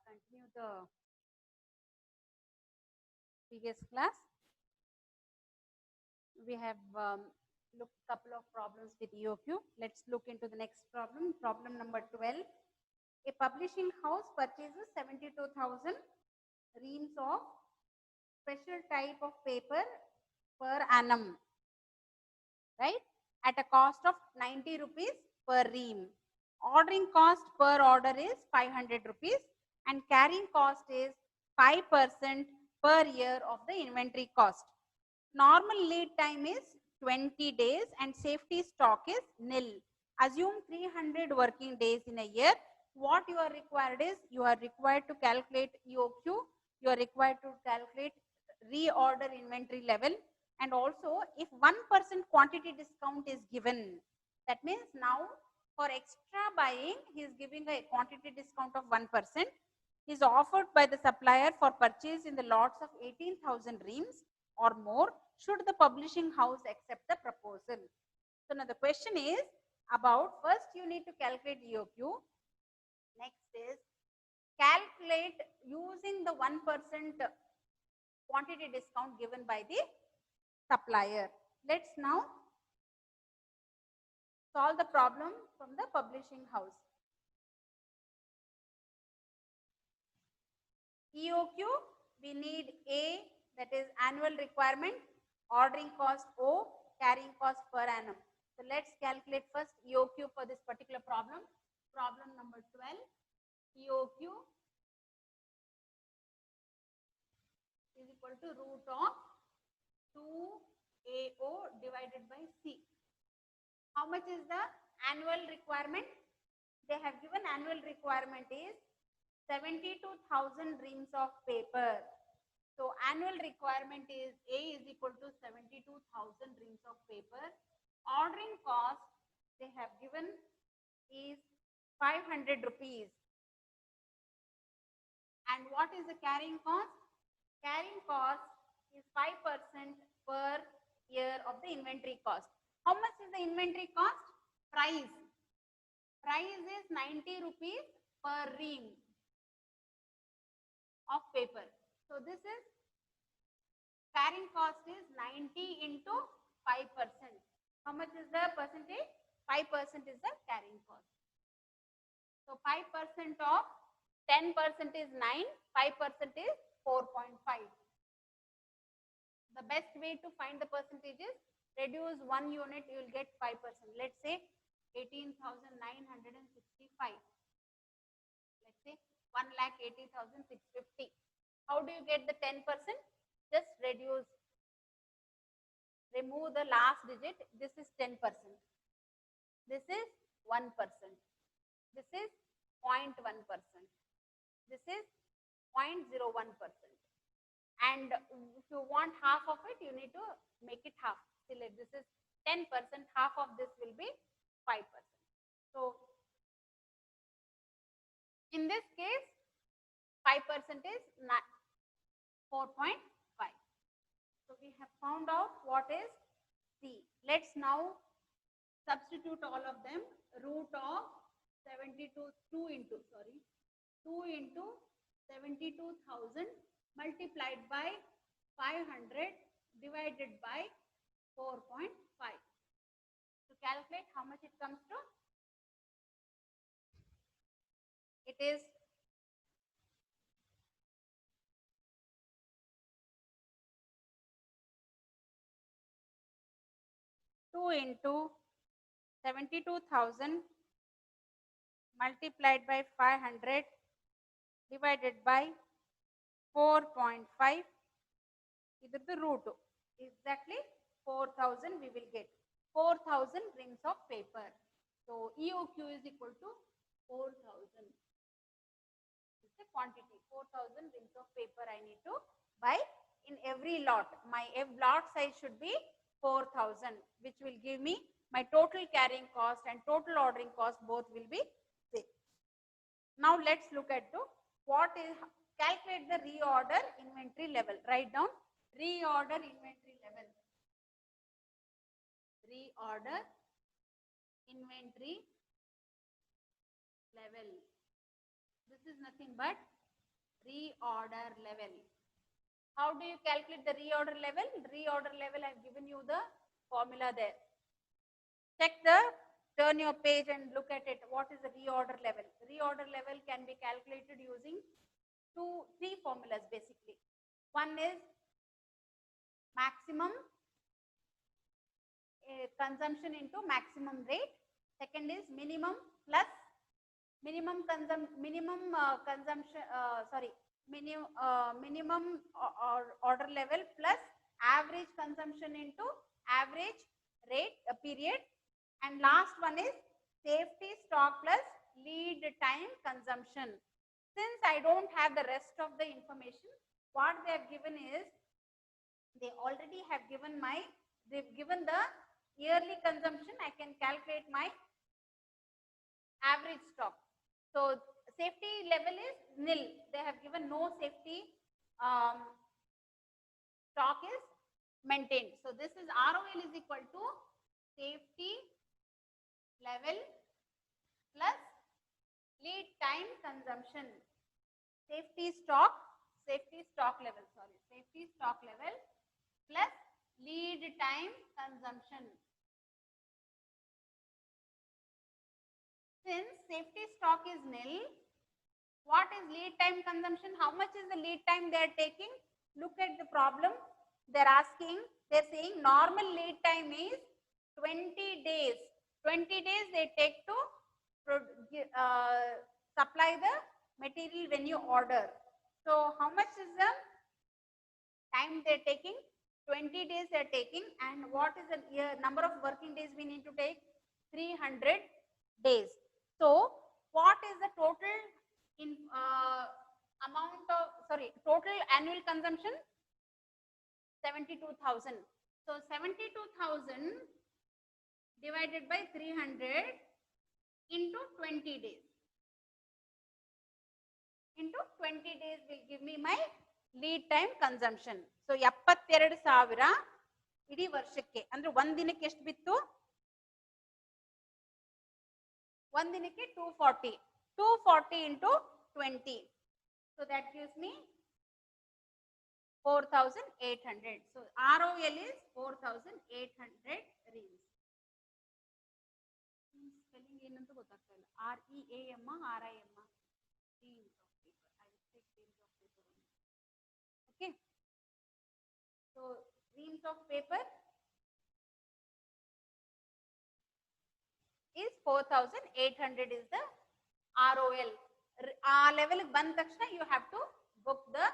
continue the previous class. We have looked couple of problems with EOQ. Let's look into the next problem. Problem number 12. A publishing house purchases 72,000 reams of special type of paper per annum, right? At a cost of 90 rupees per ream. Ordering cost per order is 500 rupees and carrying cost is 5% per year of the inventory cost. Normal lead time is 20 days and safety stock is nil. Assume 300 working days in a year. What you are required is, you are required to calculate EOQ, you are required to calculate reorder inventory level, and also if 1% quantity discount is given, that means now for extra buying he is giving a quantity discount of 1%, is offered by the supplier for purchase in the lots of 18,000 reams or more, should the publishing house accept the proposal. So now the question is about, first you need to calculate EOQ, next is calculate using the 1% quantity discount given by the supplier. Let's now solve the problem from the publishing house. EOQ, we need A, that is annual requirement, ordering cost O, carrying cost per annum. So let's calculate first EOQ for this particular problem. Problem number 12, EOQ is equal to root of 2AO divided by C. How much is the annual requirement? They have given annual requirement is 72,000 reams of paper. So annual requirement is A is equal to 72,000 reams of paper. Ordering cost they have given is 500 rupees. And what is the carrying cost? Carrying cost is 5% per year of the inventory cost. How much is the inventory cost? Price. Price is 90 rupees per ream of paper. So this is carrying cost is 90 into 5%. How much is the percentage? 5% is the carrying cost. So 5% of 10% is 9, 5% is 4.5. The best way to find the percentage is reduce 1 unit, you will get 5%. Let's say 18,965. Let's say 1,80,650. How do you get the 10%? Just reduce, remove the last digit. This is 10%. This is 1%. This is 0.1%. This is 0.01%. And if you want half of it, you need to make it half. Still, this is 10%, half of this will be 5%. So in this case, 5% is 4.5. So we have found out what is C. Let's now substitute all of them. Root of 2 into 72,000 multiplied by 500 divided by 4.5. To calculate how much it comes to, it is 2 into 72,000 multiplied by 500 divided by 4.5. Either the root, exactly 4,000 we will get. 4,000 reams of paper. So EOQ is equal to 4,000. This is the quantity. 4,000 reams of paper I need to buy in every lot. My lot size should be 4,000, which will give me my total carrying cost and total ordering cost, both will be same. Now let's look at what is, calculate the reorder inventory level. Write down reorder inventory level. Reorder inventory level. This is nothing but reorder level. How do you calculate the reorder level? Reorder level, I have given you the formula there. Turn your page and look at it. What is the reorder level? Reorder level can be calculated using three formulas basically. One is maximum consumption into maximum rate. Second is minimum plus minimum order level plus average consumption into average rate period, and last one is safety stock plus lead time consumption. Since I don't have the rest of the information, what they have given is they already have given they've given the yearly consumption. I can calculate my average stock. So safety level is nil. They have given no safety stock is maintained. So this is ROL is equal to safety level plus lead time consumption. Safety stock level plus lead time consumption. Since safety stock is nil, what is lead time consumption? How much is the lead time they are taking? Look at the problem. They're saying normal lead time is 20 days. 20 days they take to supply the material when you order. So how much is the time they're taking? 20 days they're taking, and what is the number of working days we need to take? 300 days. So what is the total total annual consumption? 72,000. So 72,000 divided by 300 into 20 days. Into 20 days will give me my lead time consumption. So 72,000 ಇಡೀ ವರ್ಷಕ್ಕೆ ಅಂದ್ರೆ ಒಂದಿನಕ್ಕೆ ಎಷ್ಟು ಬಿತ್ತು? ಒಂದಿನಕ್ಕೆ 240 into 20. So that gives me 4,800. So ROL is 4,800 reams. Spelling ಏನಂತ ಗೊತ್ತಾಗ್ತಾ ಇಲ್ಲ. REAM RIM reams of paper. I will take reams of paper only. Okay. So reams of paper is 4,800 is the ROL. Level ಬಂದ ತಕ್ಷಣ you have to book the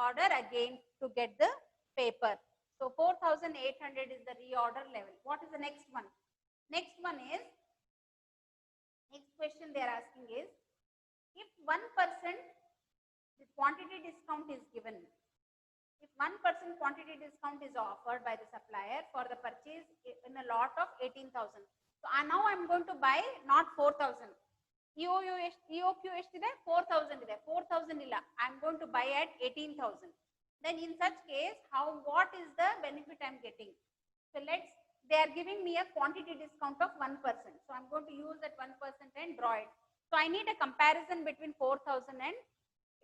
order again to get the paper. So 4,800 is the reorder level. What is the next one? Next question they are asking is, if 1% the quantity discount is given, if 1% quantity discount is offered by the supplier for the purchase in a lot of 18,000. So now I am going to buy not 4,000. EOQ ಎಷ್ಟಿದೆ? 4,000 ಇದೆ. 4,000 ಇಲ್ಲ. I am going to buy at 18,000. Then in such case, what is the benefit I am getting? So they are giving me a quantity discount of 1%. So I am going to use that 1% and draw it. So I need a comparison between 4,000 and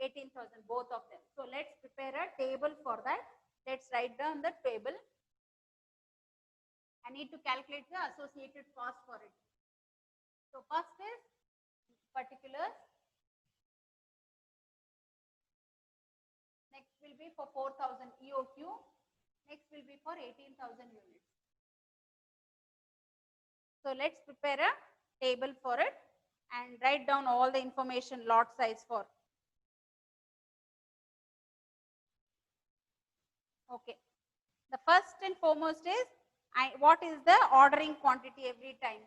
18,000, both of them. So let's prepare a table for that. Let's write down the table. I need to calculate the associated cost for it. So first is particulars. Next will be for 4,000 EOQ. Next will be for 18,000 units. So let's prepare a table for it and write down all the information, lot size for. Okay. The first and foremost is what is the ordering quantity every time.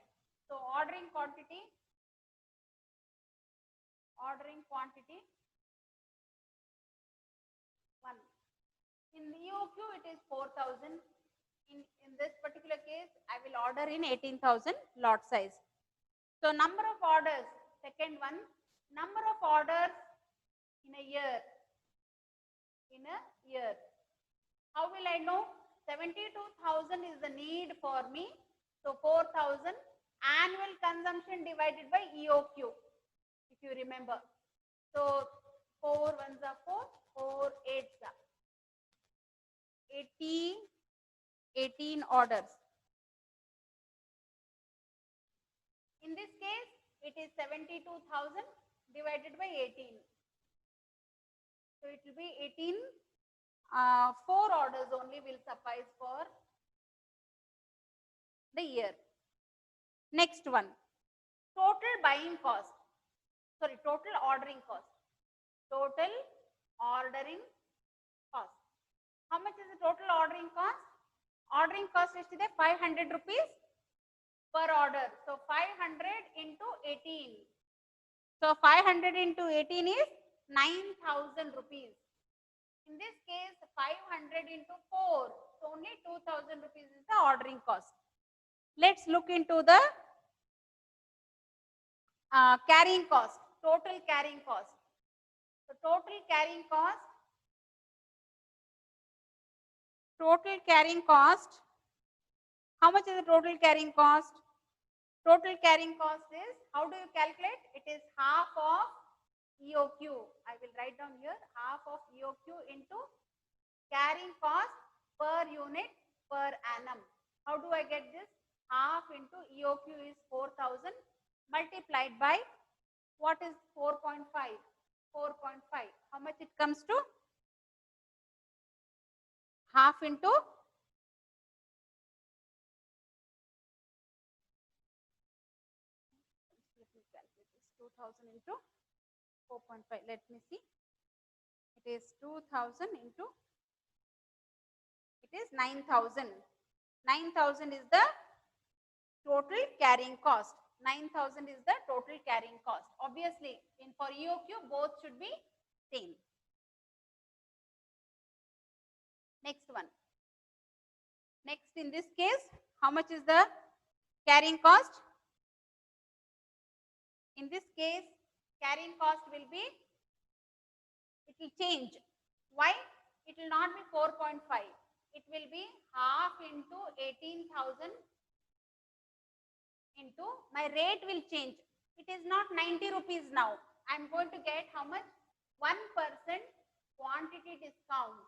So ordering quantity 1. In EOQ it is 4,000. In this particular case, I will order in 18,000 lot size. So number of orders, second one, number of orders in a year. How will I know? 72,000 is the need for me. So 4,000 annual consumption divided by EOQ, if you remember. So So 4 ones are 4, 4 8s are 80, 18 orders. In this case, it is 72,000 divided by 18. So it will be 18. 4 orders only will suffice for the year. Next one, total buying cost. Sorry, total ordering cost. Total ordering cost. How much is the total ordering cost? Ordering cost is 500 rupees per order. So 500 into 18. So 500 into 18 is 9,000 rupees. In this case, 500 into 4. So only 2,000 rupees is the ordering cost. Let's look into the carrying cost, total carrying cost. So total carrying cost, how much is the total carrying cost? Total carrying cost is, how do you calculate? It is half of EOQ. I will write down here, half of EOQ into carrying cost per unit per annum. How do I get this? Half into EOQ is 4,000 multiplied by, what is 4.5? 4.5. How much it comes to? Half into 2,000 into 4.5. Let me see. It is 2,000 into, it is 9,000. 9,000 is the total carrying cost. 9,000 is the total carrying cost. Obviously, for EOQ, both should be same. Next one. Next, in this case, how much is the carrying cost? In this case, carrying cost will be, it will change. Why? It will not be 4.5. It will be half into 18,000 into, my rate will change. It is not 90 rupees now. I am going to get how much? 1% quantity discount.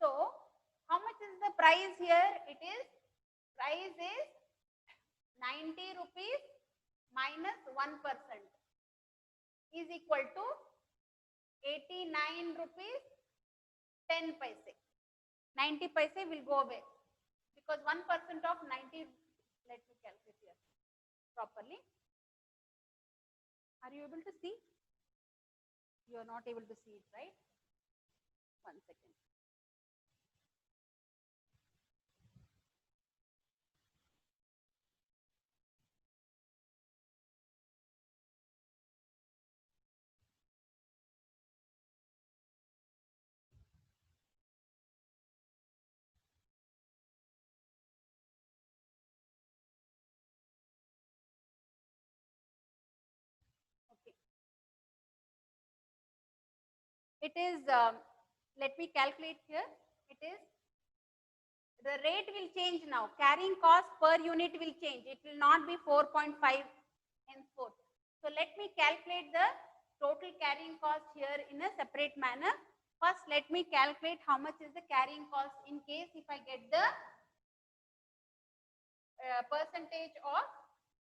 So, how much is the price here? It is, price is 90 rupees minus 1% is equal to 89 rupees 10 paise. 90 paise will go away because 1% of 90, let me calculate here properly. Are you able to see? You are not able to see it, right? 1 second. It is, let me calculate here. It is, the rate will change now. Carrying cost per unit will change. It will not be 4.5 henceforth. So let me calculate the total carrying cost here in a separate manner. First, let me calculate how much is the carrying cost in case if I get the percentage of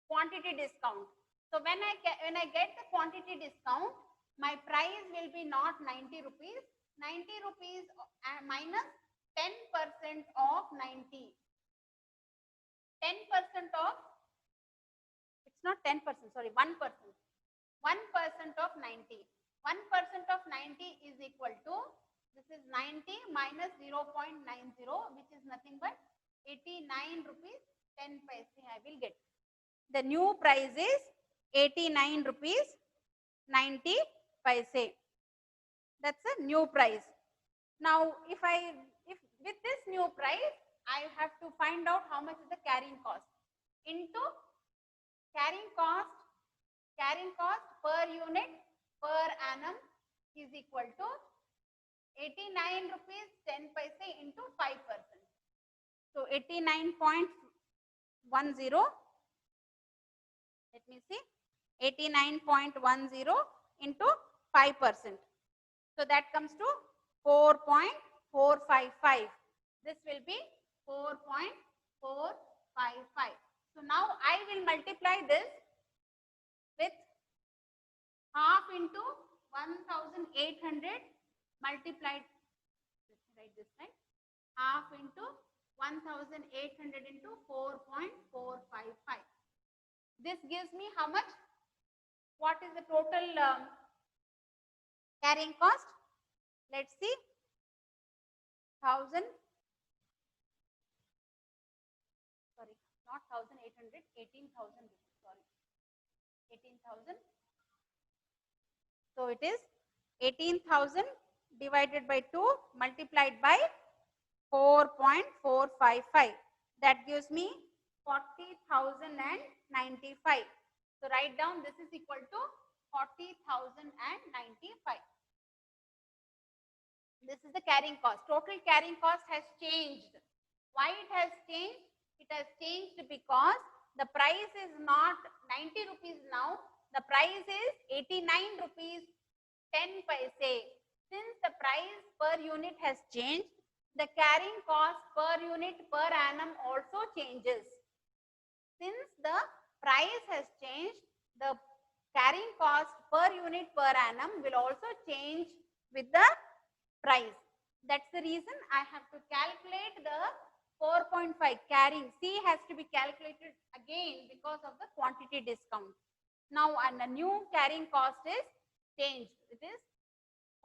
quantity discount. So when I get the quantity discount, my price will be not 90 rupees. 90 rupees minus 10% of 90. 10% of, it's not 10%, sorry, 1%. 1% of 90. 1% of 90 is equal to, this is 90 minus 0.90, which is nothing but 89 rupees 10 paise I will get. The new price is 89 rupees 90 paise. That's a new price. Now, if with this new price, I have to find out how much is the carrying cost into carrying cost per unit per annum is equal to 89 rupees 10 paise into 5%. So 89.10. Let me see. 89.10 into 5%. So that comes to 4.455. This will be 4.455. So now I will multiply this with half into 1800 multiplied, let me write this right, half into 1800 into 4.455. This gives me how much? What is the total carrying cost? Let's see. 1000, sorry, not 1800, 18,000, sorry, 18,000. So it is 18,000 divided by 2 multiplied by 4.455. That gives me 40,095. So write down this is equal to 40,095. This is the carrying cost. Total carrying cost has changed. Why it has changed? It has changed because the price is not 90 rupees now. The price is 89 rupees 10 paise. Since the price per unit has changed, the carrying cost per unit per annum also changes. Since the price has changed, the carrying cost per unit per annum will also change with the price. That's the reason I have to calculate the 4.5 carrying. C has to be calculated again because of the quantity discount. Now, and the new carrying cost is changed. It is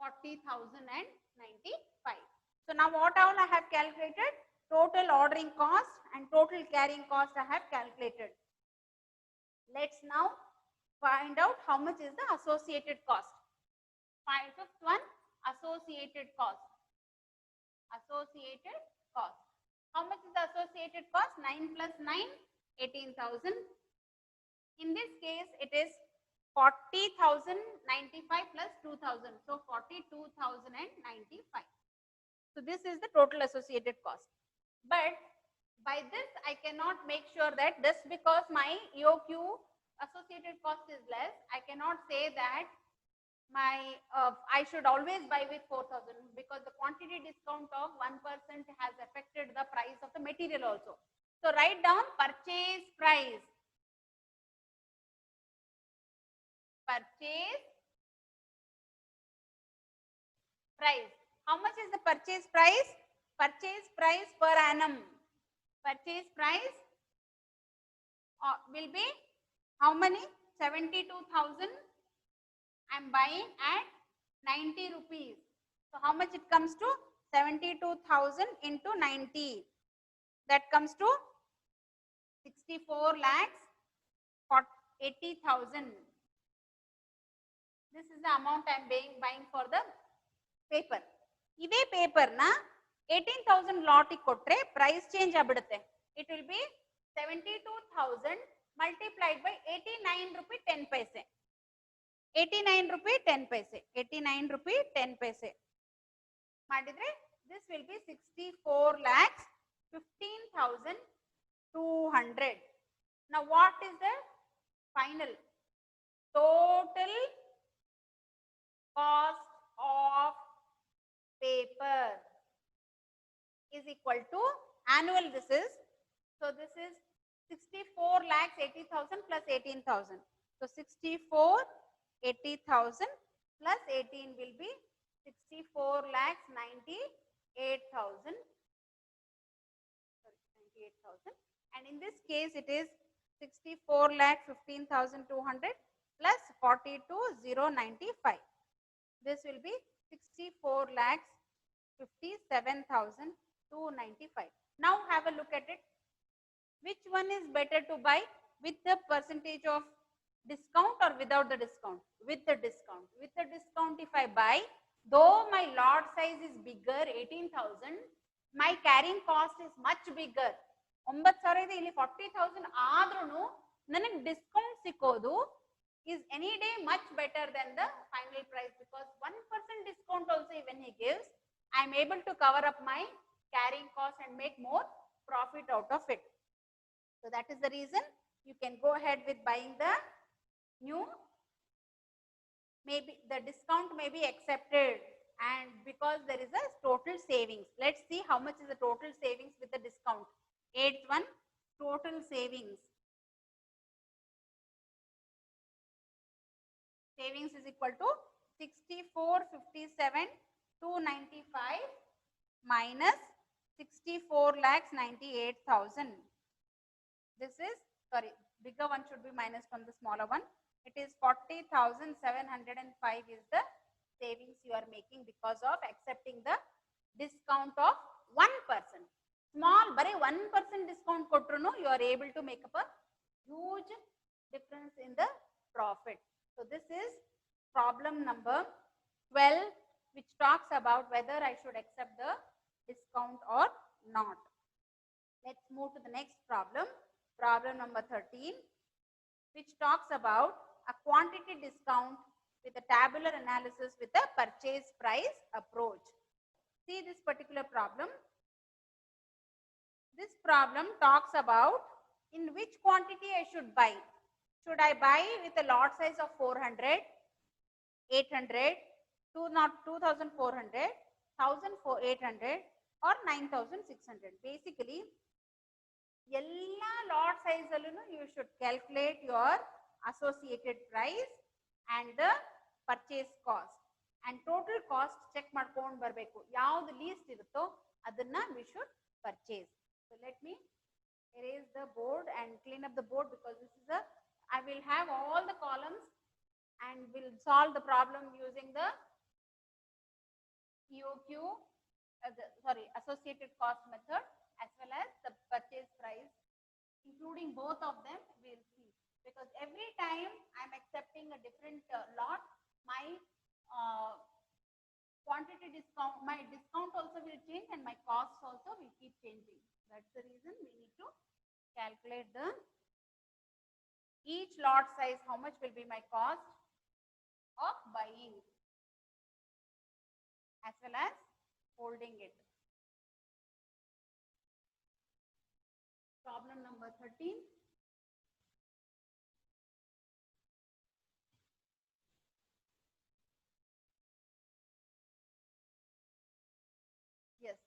40,095. So now what all I have calculated? Total ordering cost and total carrying cost I have calculated. Let's now find out how much is the associated cost. Fifth one, associated cost. Associated cost. How much is the associated cost? 9 plus 9, 18,000. In this case, it is 40,095 plus 2,000. So 42,095. So this is the total associated cost. But by this, I cannot make sure that just because my EOQ associated cost is less, I cannot say that my I should always buy with 4,000 because the quantity discount of 1% has affected the price of the material also. So write down purchase price. Purchase price. How much is the purchase price? Purchase price per annum. Purchase price will be how many? 72,000. I am buying at 90 rupees. So how much it comes to? 72,000 into 90. That comes to 64 lakhs 80,000. This is the amount I am buying for the paper. Ive paper na 18,000 lot kotre price change abidutte. It will be 72,000 multiplied by 89 rupee 10 paise. 89 rupee 10 paise. 89 rupee 10 paise. Madidre, this will be 64 lakhs 15,200. Now what is the final total cost of paper is equal to annual this is. So this is 64 lakhs 80,000 plus 18,000. So 64 80,000 plus 18 will be 64 lakhs 98,000. 98,000. And in this case it is 64 lakh 15,200 plus 42,095. This will be 64 lakhs 57,295. Now have a look at it. Which one is better to buy, with the percentage of discount or without the discount? With the discount. With the discount if I buy, though my lot size is bigger 18,000, my carrying cost is much bigger. 9,000 ಇದೆ ಇಲ್ಲಿ 40,000 ಆದ್ರೂ ನನಗೆ discount ಸಿಕ್ಕೋದು is any day much better than the final price, because 1% discount also when he gives, I am able to cover up my carrying cost and make more profit out of it. So that is the reason you can go ahead with buying the new, maybe the discount may be accepted, and because there is a total savings. Let's see how much is the total savings with the discount. Eighth one, total savings. Savings is equal to 6457 295 minus 64,98,000. This is, sorry, bigger one should be minus from the smaller one. It is 40,705 is the savings you are making because of accepting the discount of 1%. Small, bare 1% discount kotruno, you are able to make up a huge difference in the profit. So this is problem number 12, which talks about whether I should accept the discount or not. Let's move to the next problem. Problem number 13, which talks about a quantity discount with a tabular analysis with a purchase price approach. See this particular problem. This problem talks about in which quantity I should buy. Should I buy with a lot size of 400, 800, 2,400, 1,800 or 9,600? Basically, ella lot size you should calculate your associated price and the purchase cost, and total cost check ಮಾಡ್ಕೊಂಡು ಬರಬೇಕು. ಯಾವುದು least ಇರುತ್ತೋ ಅದನ್ನ we should purchase. So let me erase the board and clean up the board, because this is I will have all the columns and will solve the problem using the EOQ, associated cost method, as well as the purchase price, including both of them. We'll see, because every time I'm accepting a different lot, my quantity discount, my discount also will change and my costs also will keep changing. That's the reason we need to calculate the each lot size, how much will be my cost of buying as well as holding it. Problem number 13. Yes.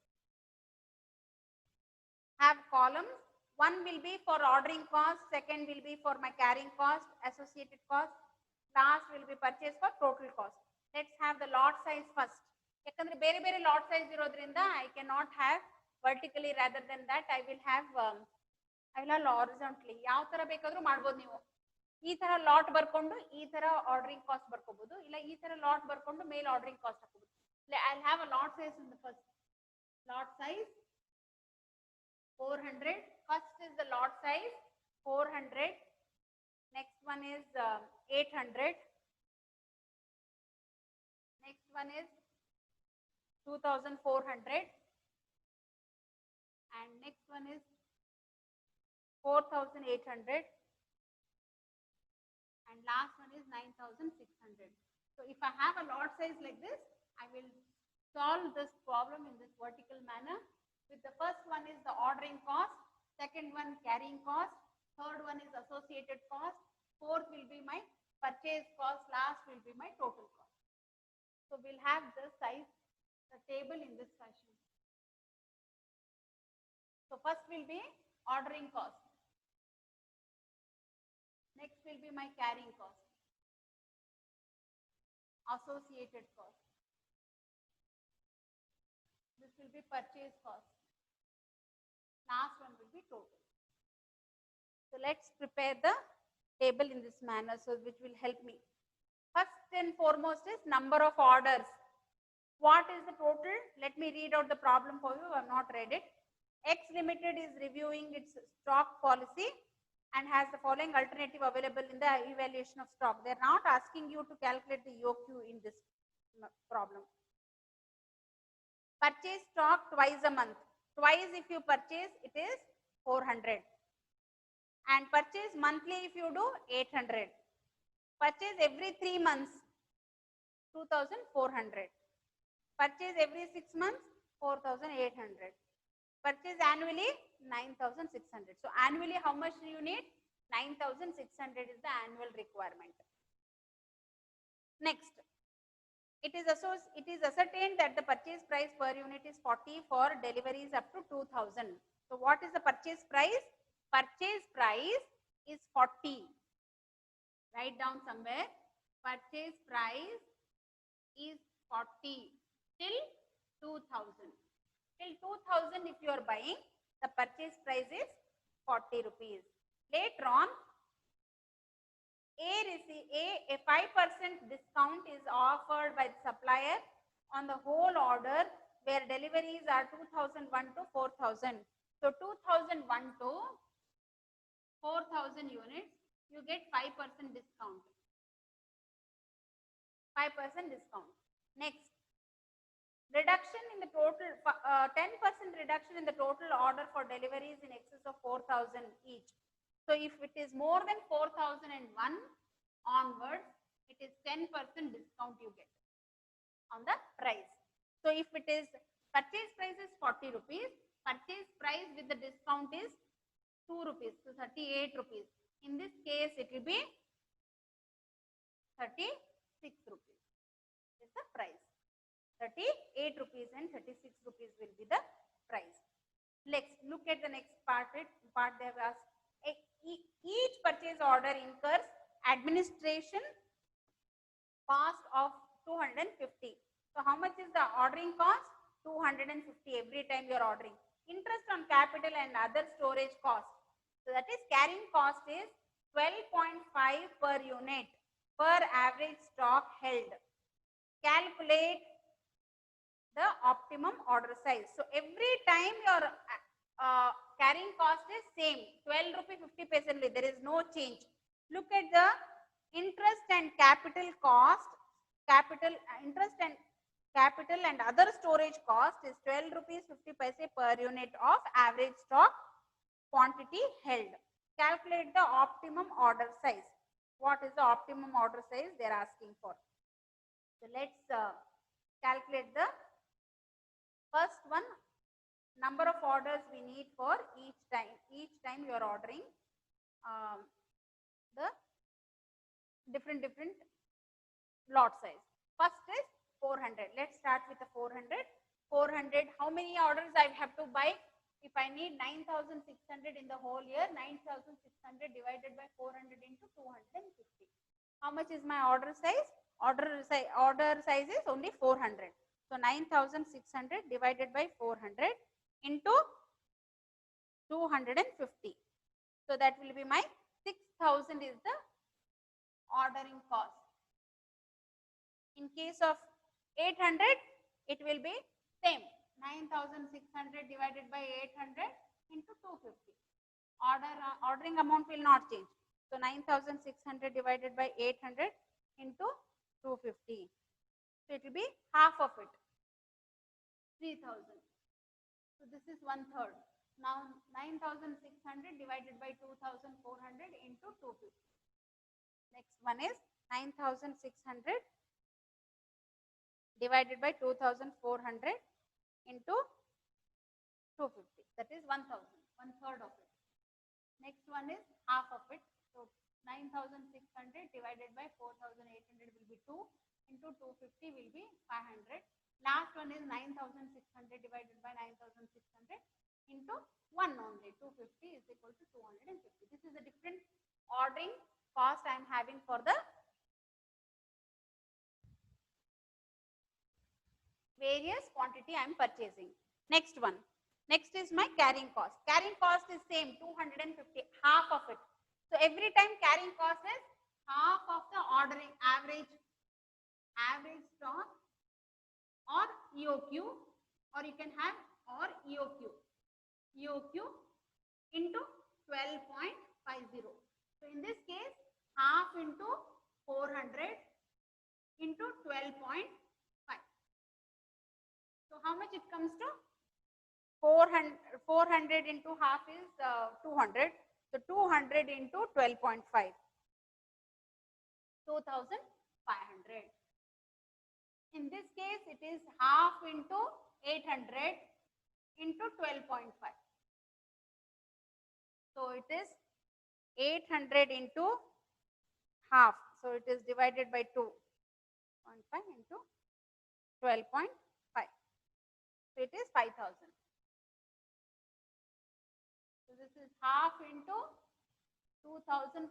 Have columns. One will be for ordering cost, second will be for my carrying cost, associated cost, last will be purchase for total cost. Let's have the lot size first. Yakandre bere bere lot size irodrinda I cannot have vertically, rather than that I will have horizontally. Yav tara bekadru ಮಾಡಬಹುದು ನೀವು. ಈ ತರ lot ಬರ್ಕೊಂಡು ಈ ತರ ordering cost ಬರ್ಕೋಬಹುದು, ಇಲ್ಲ ಈ ತರ ಲಾಟ್ ಬರ್ಕೊಂಡು ಮೇಲ್ ಆರ್ಡರಿಂಗ್ ಕಾಸ್ಟ್ ಹಾಕಬಹುದು. I'll have a lot size in the first. Lot size 400. First is the lot size 400. Next one is 800. Next one is 2,400. And next one is 4,800. And last one is 9,600. So if I have a lot size like this, I will solve this problem in this vertical manner. With the first one is the ordering cost, second one carrying cost, third one is associated cost, fourth will be my purchase cost, last will be my total cost. So we'll have the size, the table in this fashion. So first will be ordering cost. Next will be my carrying cost, associated cost. This will be purchase cost. Last one will be total. So let's prepare the table in this manner, so which will help me. First and foremost is number of orders. What is the total? Let me read out the problem for you. I have not read it. X Limited is reviewing its stock policy and has the following alternative available in the evaluation of stock. They are not asking you to calculate the EOQ in this problem. Purchase stock twice a month. Twice if you purchase, it is 400. And purchase monthly if you do, 800. Purchase every 3 months, 2,400. Purchase every 6 months, 4,800. Purchase annually, 9,600. So annually how much do you need? 9,600 is the annual requirement. Next, it is ascertained that the purchase price per unit is 40 for deliveries up to 2,000. So what is the purchase price? Purchase price is 40. Write down somewhere. Purchase price is 40 till 2,000. Till 2,000 if you are buying, the purchase price is 40 rupees. Later on, a 5% discount is offered by the supplier on the whole order where deliveries are 2001 to 4,000. So 2001 to 4,000 units, you get 5% discount. 5% discount. Next, reduction in the total, 10% reduction in the total order for deliveries in excess of 4,000 each. So if it is more than 4,001 onwards, it is 10% discount you get on the price. So if it is purchase price is 40 rupees, purchase price with the discount is 2 rupees, so 38 rupees. In this case, it will be 36 rupees is the price. 38 rupees and 36 rupees will be the price. Let's look at the next part. They have asked, each purchase order incurs administration cost of 250. So how much is the ordering cost? 250 every time you are ordering. Interest on capital and other storage cost. So that is carrying cost is 12.5 per unit per average stock held. Calculate the optimum order size. So every time your carrying cost is same, 12 rupee 50 paise only, there is no change. Look at the interest and capital cost, interest and capital and other storage cost is 12 rupees 50 paise per unit of average stock quantity held. Calculate the optimum order size. What is the optimum order size they are asking for? So let's calculate the first one, number of orders we need for each time you are ordering the different lot size. First is 400. Let's start with the 400. 400, how many orders I have to buy? If I need 9,600 in the whole year, 9,600 divided by 400 into 250. How much is my order size? Order size is only 400. So 9,600 divided by 400 into 250. So that will be my 6,000 is the ordering cost. In case of 800, it will be same. 9,600 divided by 800 into 250. Ordering amount will not change. So 9,600 divided by 800 into 250. So it will be half of it, 3,000. So this is 1/3. Now 9,600 divided by 2,400 into 250. Next one is 9,600 divided by 2,400 into 250. That is 1,000, 1/3 of it. Next one is half of it. So 9,600 divided by 4,800 will be 2 into 250 will be 500. Last one is 9,600 divided by 9,600 into 1 only. 250 is equal to 250. This is a different ordering cost I am having for the various quantity I am purchasing. Next one. Next is my carrying cost. Carrying cost is same, 250, half of it. So every time carrying cost is half of the ordering average stock or EOQ, or you can have or EOQ. EOQ into 12.50. So in this case, half into 400 into 12.5. So how much it comes to? 400 into half is 200. So 200 into 12.5. 2,500. In this case, it is half into 800 into 12.5. So it is 800 into half. So it is divided by 2.5 into 12.5. So it is 5,000. So this is half into 2,400.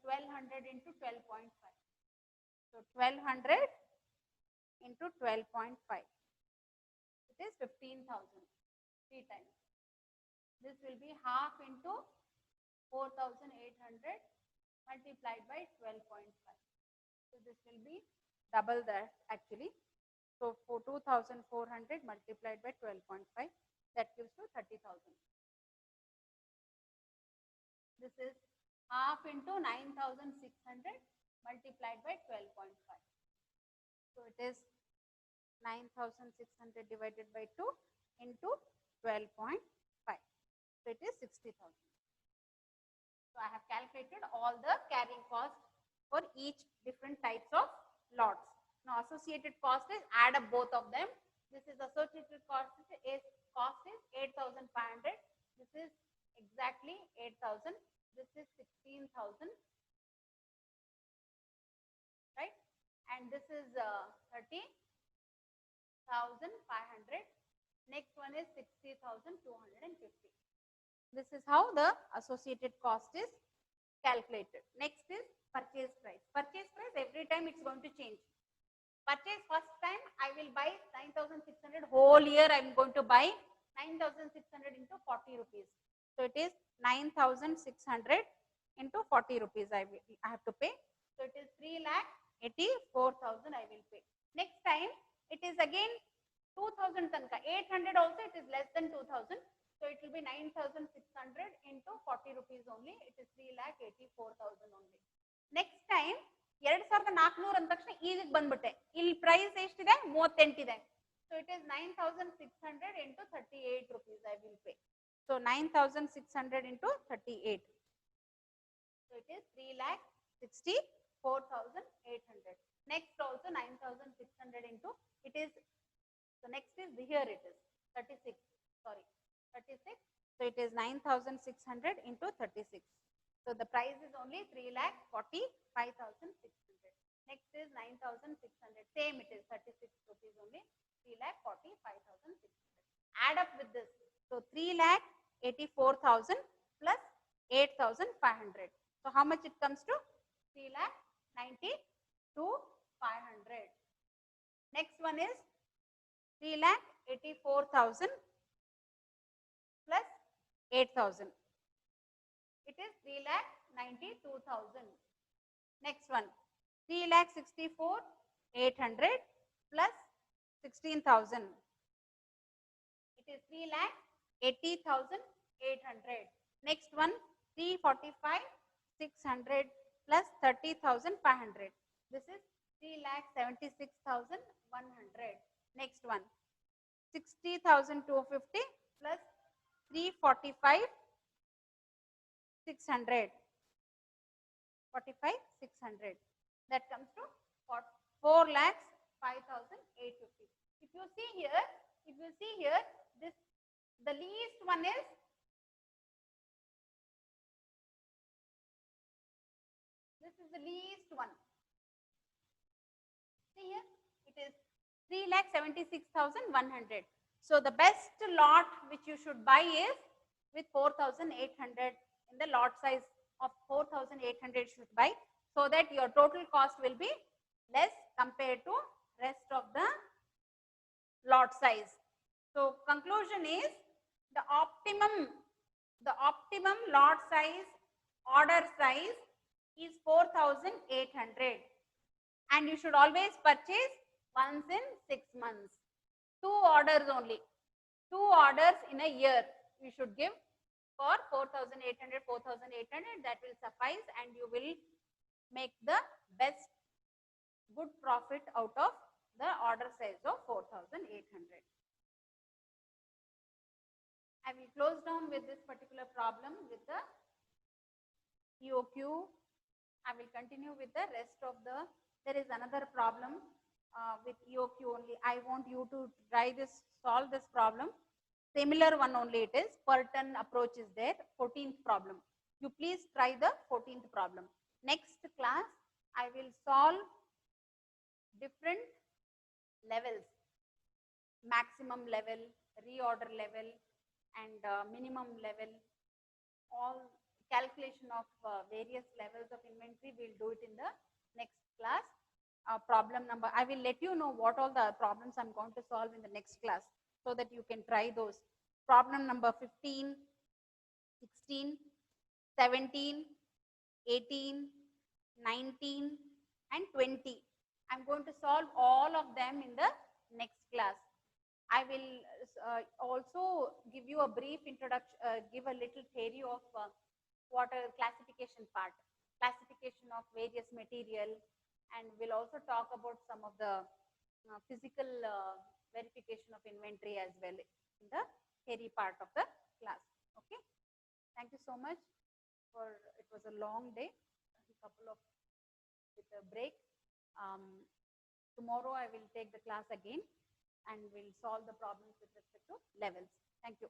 1,200 into 12.5. So 1,200 into 12.5. It is 15,000. 3 times. This will be half into 4,800 multiplied by 12.5. So this will be double that actually. So for 2,400 multiplied by 12.5, that gives you 30,000. This is half into 9,600 multiplied by 12.5. So it is 9,600 divided by 2 into 12.5. So it is 60,000. So I have calculated all the carrying cost for each different types of lots. Now associated cost is add up both of them. This is associated cost is 8,500. This is exactly 8,000. This is 16,000. Right? And this is 30,500. Next one is 60,250. This is how the associated cost is calculated. Next is purchase price. Purchase price every time it's going to change. Purchase first time I will buy 9,600. Whole year I am going to buy 9,600 into 40 rupees. So it is 9,600 into 40 rupees I have to pay. So it is 3,84,000 I will pay. Next time it is again 2,000 tanka. 800 also it is less than 2,000. So it will be 9,600 into 40 rupees only. It is 3,84,000 only. Next time 2,400 ಅಂದ ತಕ್ಷಣ ಈಗ ಬಂದ್ಬಿಟ್ಟೆ. ಇಲ್ಲಿ price ಎಷ್ಟಿದೆ? 38 ಇದೆ. So it is 9,600 into 38 rupees I will pay. So 9,600 into 38. So it is 3,64,800. Next also 9,600 into it is. So next is here it is 36. Sorry. 36. So it is 9,600 into 36. So the price is only 3,45,600. Next is 9,600. Same it is 36 rupees only. 3,45,600. Add up with this. So 3,84,000 plus 8,500. So how much it comes to? 3,92,500. Next one is 3,84,000 plus 8,000. It is 3,92,000. Next one 3,64,800 plus 16,000. It is 3,80,800. Next one 3,45,600 plus 30,500. This is 3,76,100. Next one 60,250 plus 3,45,600. 45,600. That comes to 4,05,850. If you see here, this the least one is the least one. See here, it is 3,76,100. So the best lot which you should buy is with 4,800 in the lot size of 4,800 should buy, so that your total cost will be less compared to rest of the lot size. So conclusion is the optimum lot size, order size is 4,800, and you should always purchase once in 6 months. 2 orders only. 2 orders in a year you should give for 4,800, 4,800. That will suffice, and you will make the best good profit out of the order size of 4,800. I will close down with this particular problem with the EOQ. I will continue with the rest of the. There is another problem with EOQ only. I want you to try this, solve this problem. Similar one only it is. Per ton approach is there. 14th problem. You please try the 14th problem. Next class, I will solve different levels, maximum level, reorder level, and minimum level. All calculation of various levels of inventory, we'll do it in the next class. Problem number, I will let you know what all the problems I'm going to solve in the next class so that you can try those. Problem number 15, 16, 17, 18, 19, and 20. I'm going to solve all of them in the next class. I will also give you a brief introduction, give a little theory of water classification part, classification of various material, and we'll also talk about some of the physical verification of inventory as well in the theory part of the class. Okay. Thank you so much for, it was a long day, a couple of with a break. Tomorrow I will take the class again and we'll solve the problems with respect to levels. Thank you.